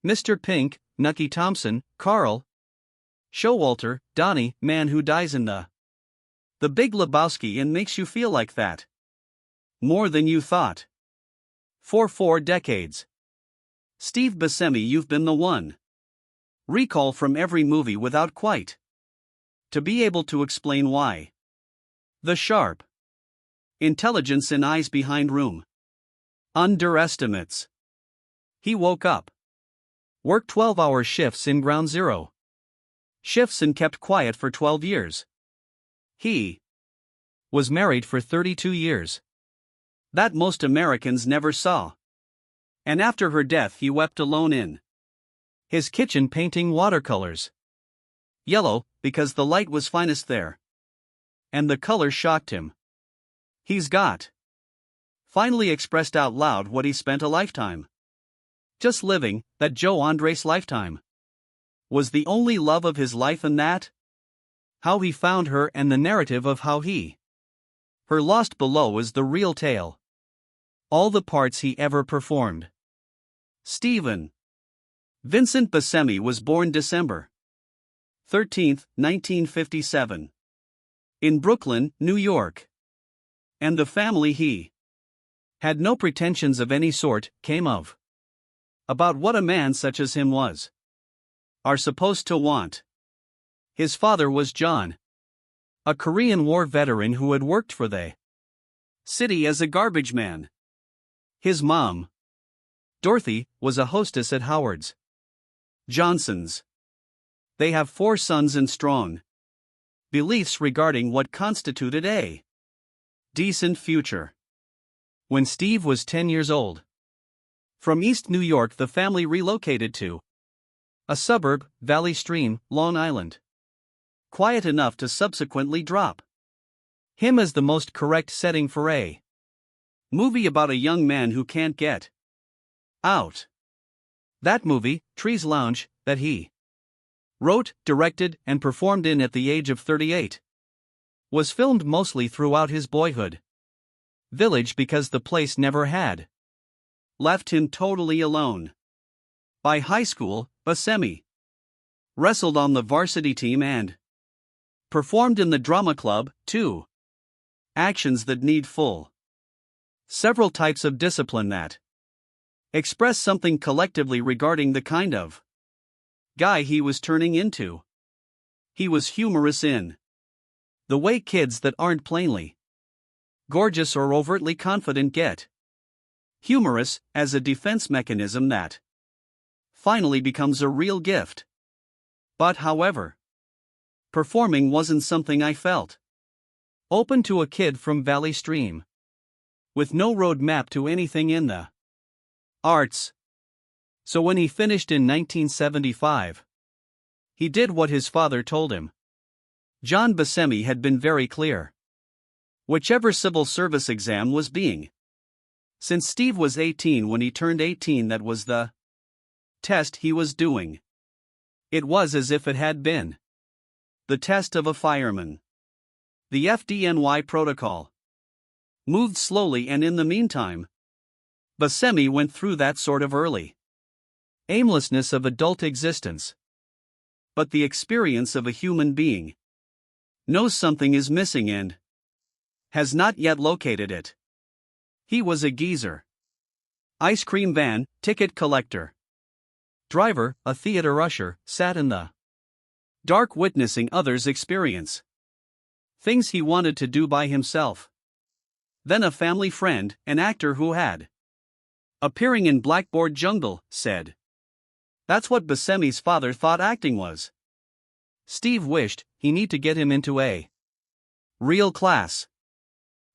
Mr. Pink, Nucky Thompson, Carl, Showalter, Donnie, man who dies in The Big Lebowski and makes you feel like that. More than you thought. For 4 decades. Steve Buscemi, you've been the one. Recall from every movie without quite to be able to explain why. The sharp intelligence in eyes behind room underestimates. He woke up, worked 12-hour shifts in Ground Zero shifts and kept quiet for 12 years. He was married for 32 years. That most Americans never saw. And after her death he wept alone in his kitchen painting watercolors. Yellow, because the light was finest there. And the color shocked him. He's got finally expressed out loud what he spent a lifetime just living, that Joe Andres' lifetime was the only love of his life, and that how he found her and the narrative of how her lost below is the real tale. All the parts he ever performed. Stephen Vincent Buscemi was born December 13, 1957. In Brooklyn, New York. And the family he had no pretensions of any sort came of about what a man such as him are supposed to want. His father was John, a Korean War veteran who had worked for the city as a garbage man. His mom, Dorothy, was a hostess at Howard's Johnson's. They have 4 sons and strong beliefs regarding what constituted a decent future. When Steve was 10 years old, from East New York the family relocated to a suburb, Valley Stream, Long Island. Quiet enough to subsequently drop him as the most correct setting for a movie about a young man who can't get out. That movie, Trees Lounge, that he wrote, directed, and performed in at the age of 38, was filmed mostly throughout his boyhood village because the place never had left him totally alone. By high school, Buscemi wrestled on the varsity team and performed in the drama club, too. Actions that need several types of discipline that express something collectively regarding the kind of guy he was turning into. He was humorous in the way kids that aren't plainly gorgeous or overtly confident get humorous as a defense mechanism that finally becomes a real gift. But however, performing wasn't something I felt open to a kid from Valley Stream with no road map to anything in the arts. So when he finished in 1975, he did what his father told him. John Buscemi had been very clear. Whichever civil service exam was being. Since Steve was 18 when he turned 18, that was the test he was doing. It was as if it had been the test of a fireman. The FDNY protocol moved slowly, and in the meantime, Buscemi went through that sort of early aimlessness of adult existence. But the experience of a human being knows something is missing and has not yet located it. He was a geezer. Ice cream van, ticket collector. Driver, a theater usher, sat in the dark witnessing others' experience. Things he wanted to do by himself. Then a family friend, an actor who had appearing in Blackboard Jungle, said that's what Buscemi's father thought acting was. Steve wished he need to get him into a real class.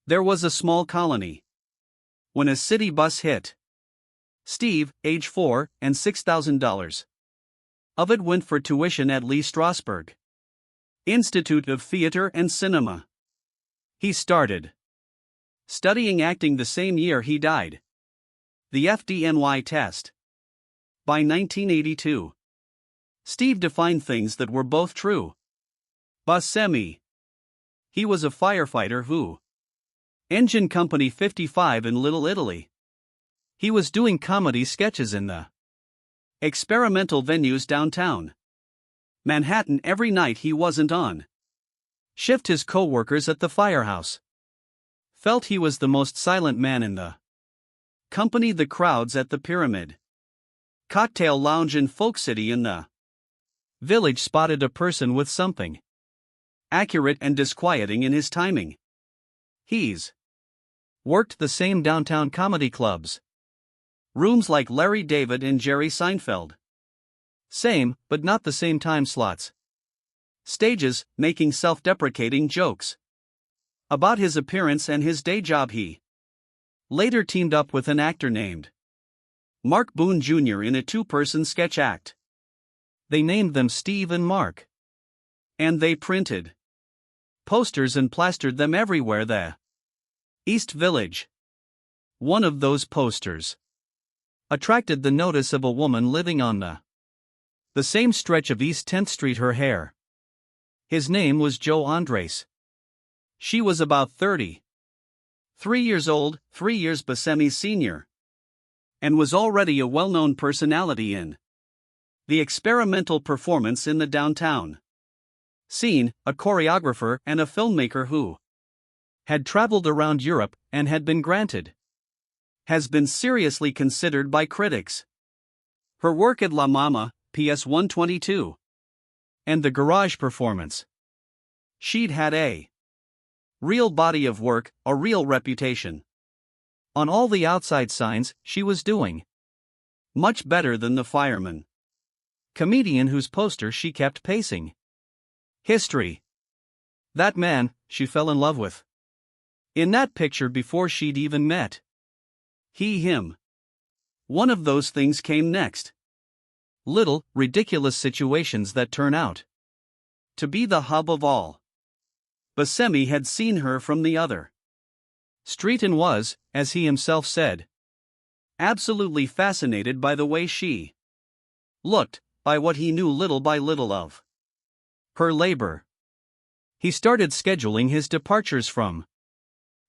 There was a small colony. When a city bus hit Steve, age 4, and $6,000 of it went for tuition at Lee Strasberg Institute of Theater and Cinema. He started studying acting the same year he died. The FDNY test. By 1982, Steve defined things that were both true. Buscemi. He was a firefighter who Engine Company 55 in Little Italy. He was doing comedy sketches in the Experimental venues downtown Manhattan every night he wasn't on shift. His co-workers at the firehouse felt he was the most silent man in the company. The crowds at the Pyramid Cocktail Lounge in Folk City in the Village spotted a person with something accurate and disquieting in his timing. He's worked the same downtown comedy clubs, rooms like Larry David and Jerry Seinfeld. Same, but not the same time slots. Stages, making self-deprecating jokes about his appearance and his day job. He later teamed up with an actor named Mark Boone Jr. in a two-person sketch act. They named them Steve and Mark. And they printed posters and plastered them everywhere. The East Village. One of those posters attracted the notice of a woman living on the same stretch of East 10th Street. Her hair. His name was Joe Andres. She was about 30. 3 years old, 3 years Buscemi's senior. And was already a well-known personality in the experimental performance in the downtown scene, a choreographer and a filmmaker who had traveled around Europe and has been seriously considered by critics. Her work at La Mama, PS 122, and the Garage performance. She'd had a real body of work, a real reputation. On all the outside signs, she was doing much better than the fireman comedian whose poster she kept pacing. History. That man, she fell in love with. In that picture before she'd even met him. One of those things came next. Little, ridiculous situations that turn out to be the hub of all. Buscemi had seen her from the other street and was, as he himself said, absolutely fascinated by the way she looked, by what he knew little by little of her labor. He started scheduling his departures from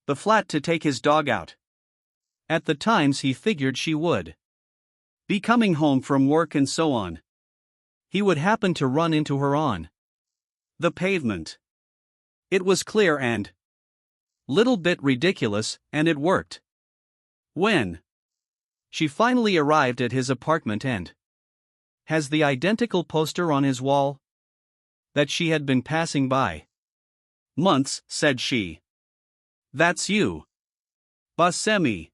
the flat to take his dog out. At the times he figured she would be coming home from work and so on. He would happen to run into her on the pavement. It was clear and little bit ridiculous, and it worked. When she finally arrived at his apartment and has the identical poster on his wall that she had been passing by months, said she. That's you. Buscemi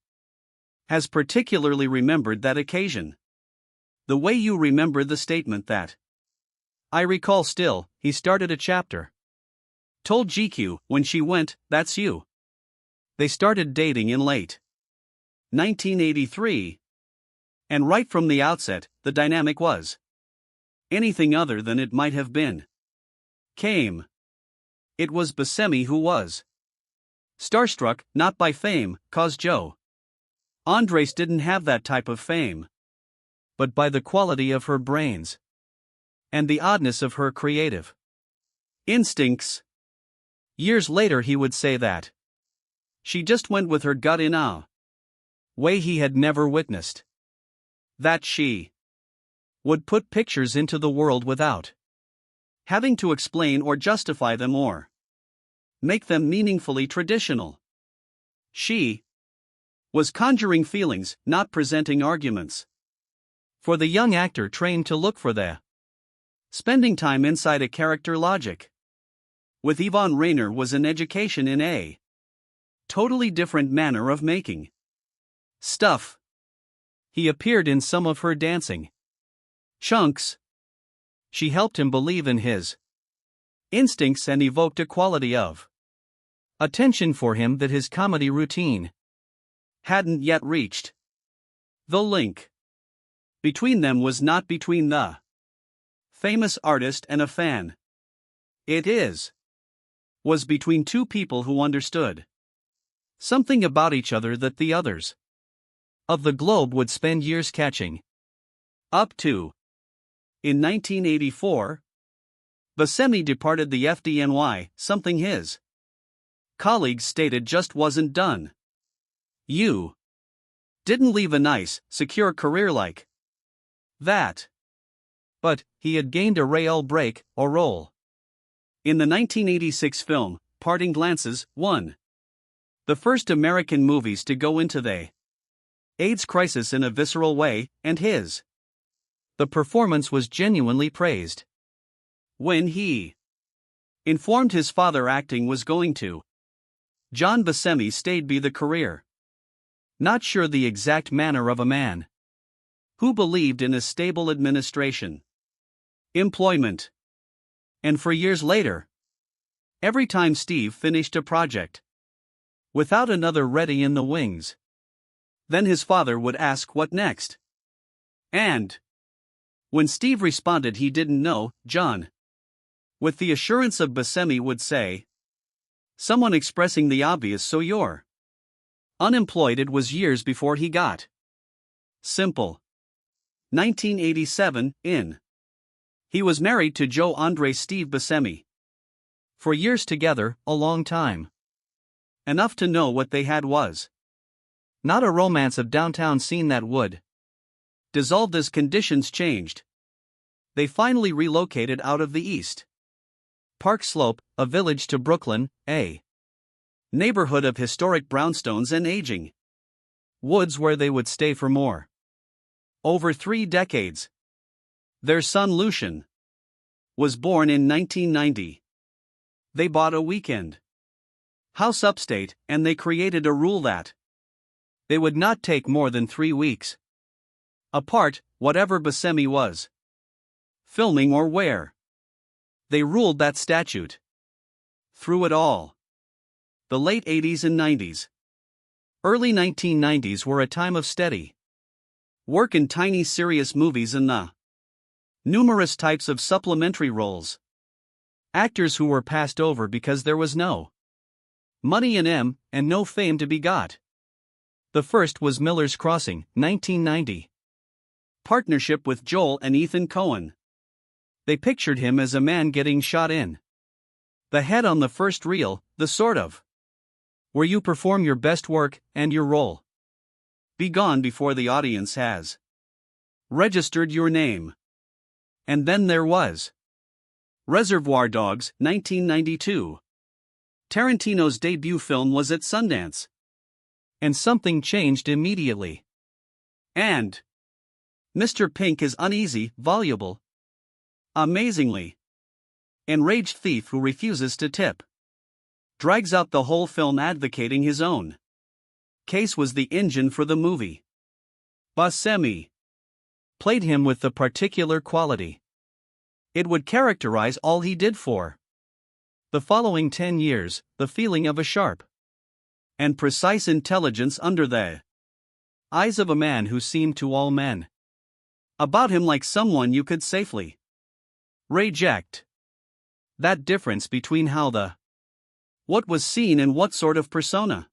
has particularly remembered that occasion. The way you remember the statement that I recall still, he started a chapter. Told GQ, when she went, that's you. They started dating in late 1983. And right from the outset, the dynamic was anything other than it might have been. It was Buscemi who was starstruck, not by fame, cause Joe Andres didn't have that type of fame, but by the quality of her brains and the oddness of her creative instincts. Years later he would say that she just went with her gut in a way he had never witnessed. That she would put pictures into the world without having to explain or justify them or make them meaningfully traditional. She was conjuring feelings, not presenting arguments. For the young actor trained to look for the spending time inside a character logic with Yvonne Rainer was an education in a totally different manner of making stuff. He appeared in some of her dancing chunks. She helped him believe in his instincts and evoked a quality of attention for him that his comedy routine hadn't yet reached. The link between them was not between the famous artist and a fan. It was between two people who understood something about each other that the others of the globe would spend years catching up to. In 1984, Buscemi departed the FDNY, something his colleagues stated just wasn't done. You didn't leave a nice, secure career like that. But, he had gained a real break, or role. In the 1986 film, Parting Glances, one. The first American movies to go into the AIDS crisis in a visceral way, and his. The performance was genuinely praised. When he informed his father acting was going to John Buscemi stayed be the career. Not sure the exact manner of a man who believed in a stable administration, employment. And for years later, every time Steve finished a project, without another ready in the wings, then his father would ask what next. And when Steve responded he didn't know, John, with the assurance of Buscemi, would say, someone expressing the obvious, so you're unemployed. It was years before he got simple. 1987, in. He was married to Jo Andre Steve Buscemi. For years together, a long time. Enough to know what they had was not a romance of downtown scene that would dissolve as conditions changed. They finally relocated out of the East Park Slope, a village, to Brooklyn, a neighborhood of historic brownstones and aging woods where they would stay for more over 3 decades. Their son Lucian was born in 1990. They bought a weekend house upstate, and they created a rule that they would not take more than 3 weeks apart, whatever Buscemi was filming or where. They ruled that statute. Through it all, the late 80s and 90s, early 1990s were a time of steady work in tiny serious movies and the numerous types of supplementary roles. Actors who were passed over because there was no money in them and no fame to be got. The first was Miller's Crossing, 1990. Partnership with Joel and Ethan Coen. They pictured him as a man getting shot in the head on the first reel, the sort of where you perform your best work and your role be gone before the audience has registered your name. And then there was Reservoir Dogs, 1992. Tarantino's debut film was at Sundance. And something changed immediately. And Mr. Pink is uneasy, voluble, amazingly enraged thief who refuses to tip. Drags out the whole film advocating his own case was the engine for the movie. Buscemi played him with the particular quality it would characterize all he did for the following 10 years, the feeling of a sharp and precise intelligence under the eyes of a man who seemed to all men about him like someone you could safely reject. That difference between how the what was seen and what sort of persona,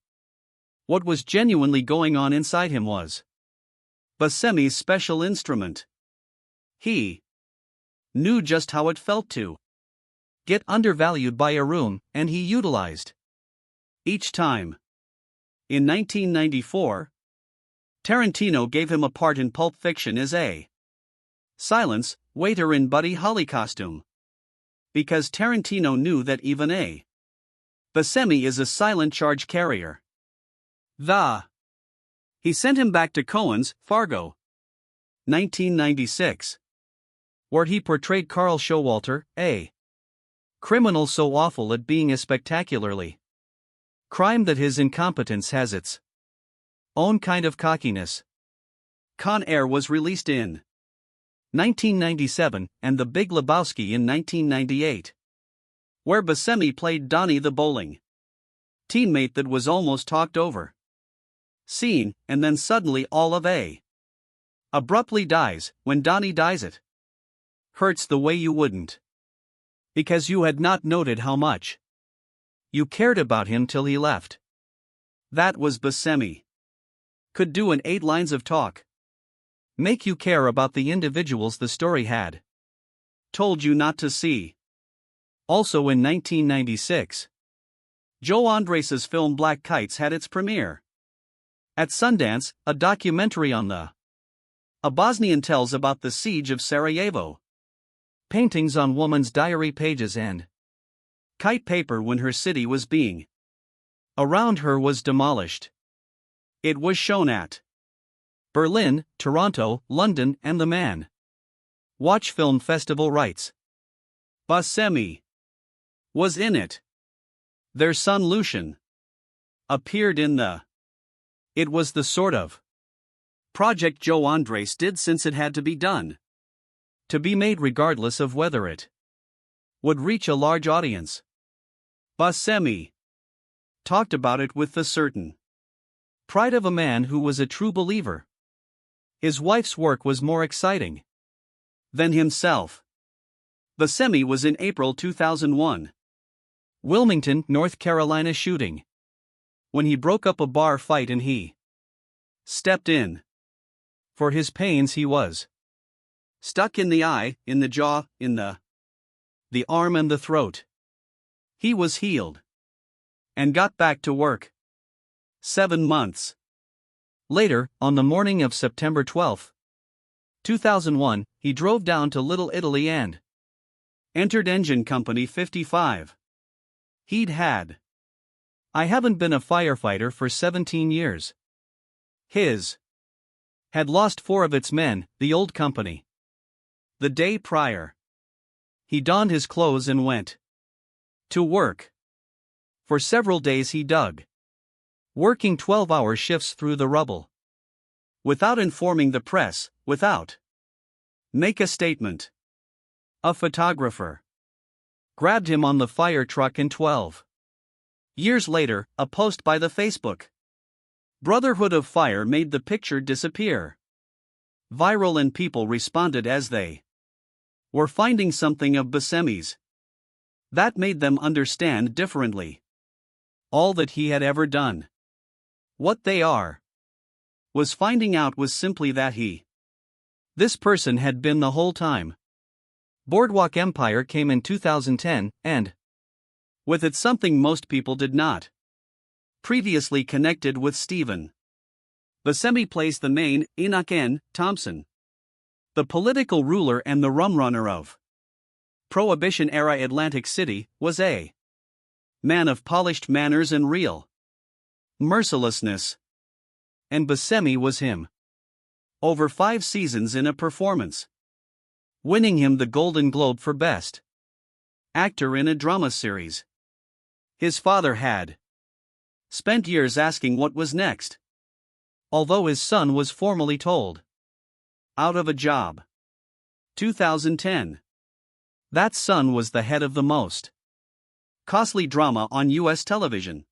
what was genuinely going on inside him, was Buscemi's special instrument. He knew just how it felt to get undervalued by a room, and he utilized each time. In 1994, Tarantino gave him a part in Pulp Fiction as a silence waiter in Buddy Holly costume. Because Tarantino knew that even a Buscemi is a silent charge carrier. He sent him back to Coen's Fargo, 1996, where he portrayed Carl Showalter, a criminal so awful at being a spectacularly crime that his incompetence has its own kind of cockiness. Con Air was released in 1997, and The Big Lebowski in 1998, where Buscemi played Donnie the bowling teammate that was almost talked over, seen, and then suddenly all of a abruptly dies. When Donnie dies, it hurts the way you wouldn't, because you had not noted how much you cared about him till he left. That was Buscemi. Could do in 8 lines of talk. Make you care about the individuals the story had told you not to see. Also in 1996, Joe Andres' film Black Kites had its premiere at Sundance, a documentary on the A Bosnian tells about the siege of Sarajevo. Paintings on woman's diary pages and kite paper when her city was being around her was demolished. It was shown at Berlin, Toronto, London, and the Man Watch Film Festival writes. Buscemi was in it. Their son Lucian appeared in the. It was the sort of project Joe Andres did since it had to be done. To be made regardless of whether it would reach a large audience. Buscemi talked about it with the certain pride of a man who was a true believer. His wife's work was more exciting than himself. Buscemi was in April 2001. Wilmington, North Carolina shooting. When he broke up a bar fight and he stepped in. For his pains he was stuck in the eye, in the jaw, in the arm and the throat. He was healed and got back to work. 7 months later, on the morning of September 12, 2001, he drove down to Little Italy and entered Engine Company 55. He'd had. I haven't been a firefighter for 17 years. His had lost 4 of its men, the old company. The day prior, he donned his clothes and went to work. For several days he dug, working 12-hour shifts through the rubble. Without informing the press, without make a statement. A photographer grabbed him on the fire truck and 12 years later, a post by the Facebook Brotherhood of Fire made the picture disappear. Viral and people responded as they were finding something of Buscemi's that made them understand differently all that he had ever done. What they was finding out was simply that this person had been the whole time. Boardwalk Empire came in 2010, and with it something most people did not previously connected with Stephen Buscemi plays the main, Enoch N. Thompson, the political ruler and the rumrunner of Prohibition-era Atlantic City, was a man of polished manners and real mercilessness. And Buscemi was him. Over 5 seasons in a performance, winning him the Golden Globe for Best Actor in a Drama Series. His father had spent years asking what was next, although his son was formally told out of a job. 2010. That son was the head of the most costly drama on U.S. television.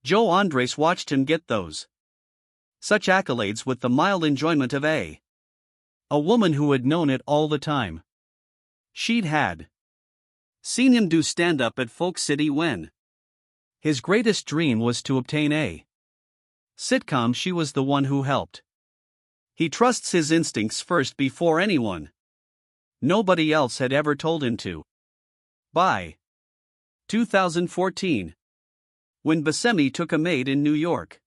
Joe Andres watched him get those such accolades with the mild enjoyment of a woman who had known it all the time. She'd had seen him do stand-up at Folk City when his greatest dream was to obtain a sitcom. She was the one who helped. He trusts his instincts first before anyone. Nobody else had ever told him to. By 2014, when Buscemi took a maid in New York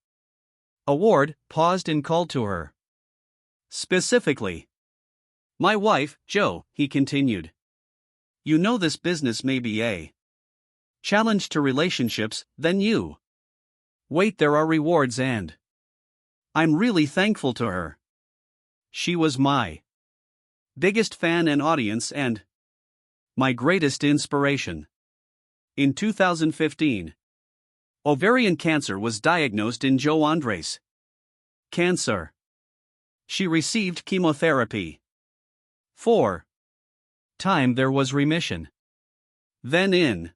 award, paused and called to her specifically. "My wife, Joe," he continued. "You know this business may be a challenge to relationships, then you wait, there are rewards, and I'm really thankful to her. She was my biggest fan and audience and my greatest inspiration." In 2015, ovarian cancer was diagnosed in Joe Andres' cancer. She received chemotherapy. For time there was remission. Then in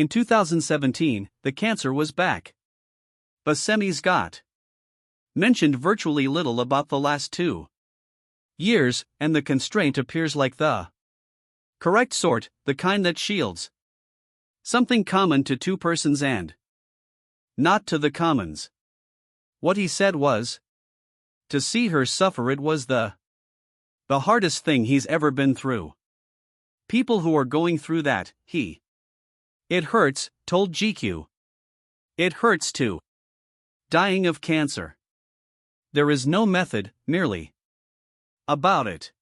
2017, the cancer was back. Buscemi's got mentioned virtually little about the last 2 years, and the constraint appears like the correct sort, the kind that shields something common to 2 persons and not to the commons. What he said was, to see her suffer, it was the hardest thing he's ever been through. People who are going through that, it hurts, told GQ. It hurts too. Dying of cancer. There is no method, merely about it.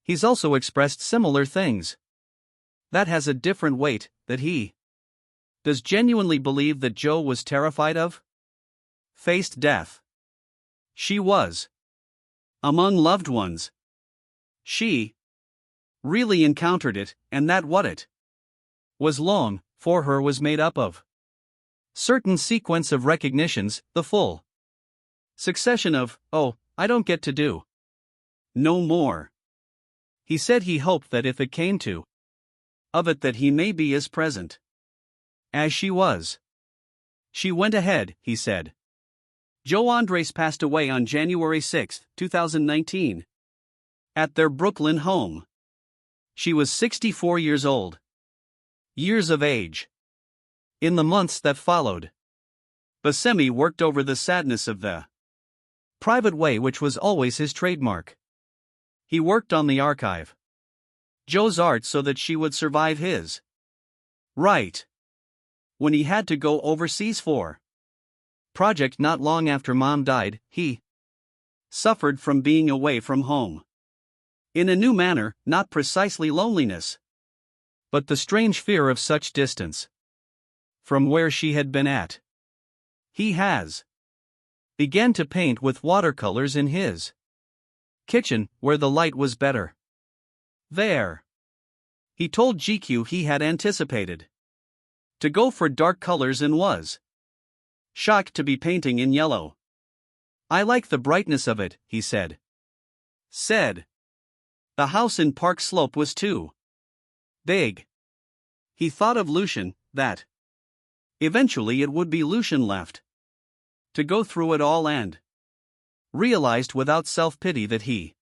He's also expressed similar things. That has a different weight, that he does genuinely believe that Joe was terrified of, faced death. She was. Among loved ones. She really encountered it, and that what it was long, for her was made up of certain sequence of recognitions, the full succession of, oh, I don't get to do no more. He said he hoped that if it came to of it that he may be as present as she was. She went ahead, he said. Joe Andres passed away on January 6, 2019. At their Brooklyn home. She was 64 years old. Years of age. In the months that followed, Buscemi worked over the sadness of the private way which was always his trademark. He worked on the archive. Joe's art so that she would survive his right. When he had to go overseas for project not long after Mom died, he suffered from being away from home. In a new manner, not precisely loneliness, but the strange fear of such distance from where she had been at. He began to paint with watercolors in his kitchen, where the light was better. There, he told GQ he had anticipated to go for dark colors and was shocked to be painting in yellow. I like the brightness of it, he said. The house in Park Slope was too big. He thought of Lucian, that eventually it would be Lucian left to go through it all, and realized without self-pity that he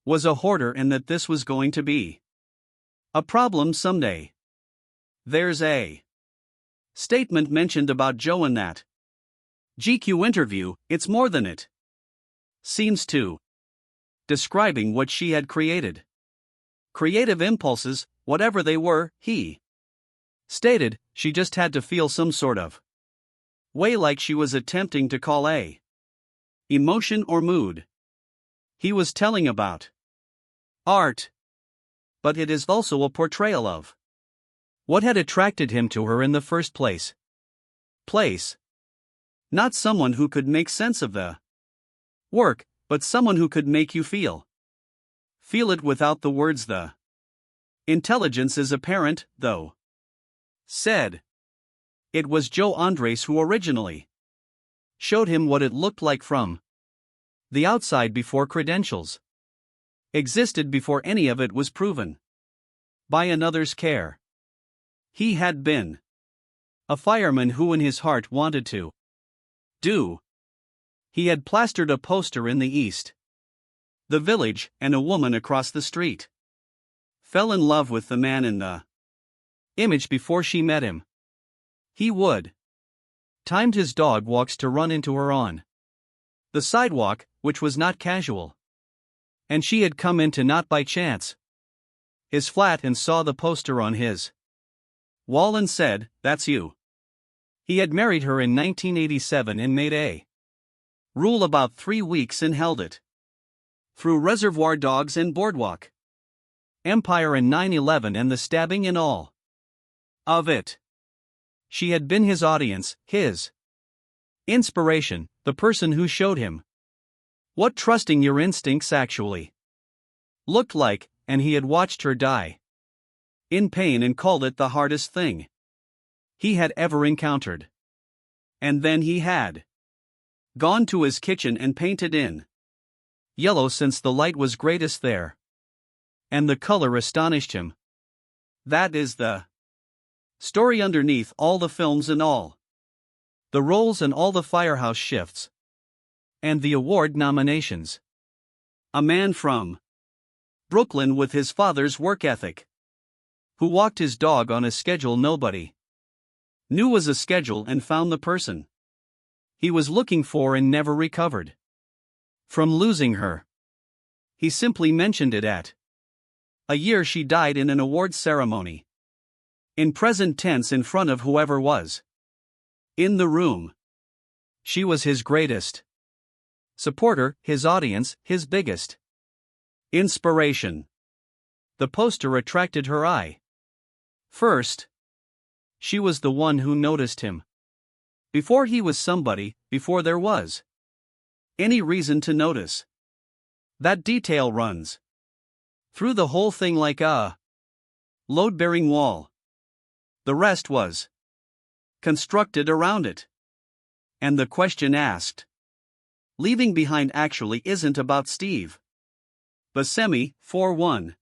was a hoarder and that this was going to be a problem someday. There's a statement mentioned about Joe in that GQ interview, it's more than it seems to, describing what she had created. Creative impulses, whatever they were, he stated, she just had to feel some sort of way, like she was attempting to call a emotion or mood. He was telling about art, but it is also a portrayal of what had attracted him to her in the first place. Not someone who could make sense of the work, but someone who could make you feel it without the words. The intelligence is apparent, though. Said it was Joe Andres who originally showed him what it looked like from the outside before credentials existed, before any of it was proven by another's care. He had been a fireman who in his heart wanted to do. He had plastered a poster in the East the Village, and a woman across the street fell in love with the man in the image before she met him. He would timed his dog walks to run into her on the sidewalk, which was not casual, and she had come into not by chance his flat and saw the poster on his wall and said, "That's you." He had married her in 1987 and made a rule about 3 weeks and held it through Reservoir Dogs and Boardwalk Empire and 9/11 and the stabbing and all of it. She had been his audience, his inspiration, the person who showed him what trusting your instincts actually looked like, and he had watched her die in pain and called it the hardest thing he had ever encountered. And then he had gone to his kitchen and painted in yellow, since the light was greatest there, and the color astonished him. That is the story underneath all the films and all the roles and all the firehouse shifts and the award nominations. A man from Brooklyn with his father's work ethic, who walked his dog on a schedule nobody knew was a schedule, and found the person he was looking for and never recovered from losing her. He simply mentioned it at a year she died in an awards ceremony, in present tense, in front of whoever was in the room. She was his greatest supporter, his audience, his biggest Inspiration. The poster attracted her eye. First, she was the one who noticed him. Before he was somebody, before there was any reason to notice. That detail runs through the whole thing like a load-bearing wall. The rest was constructed around it. And the question asked, leaving behind actually isn't about Steve Buscemi, 4-1.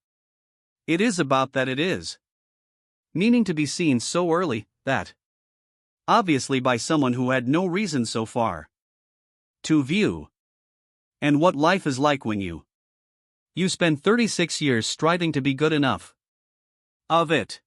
It is about that it is meaning to be seen so early, that obviously by someone who had no reason so far to view. And what life is like when you spend 36 years striving to be good enough of it.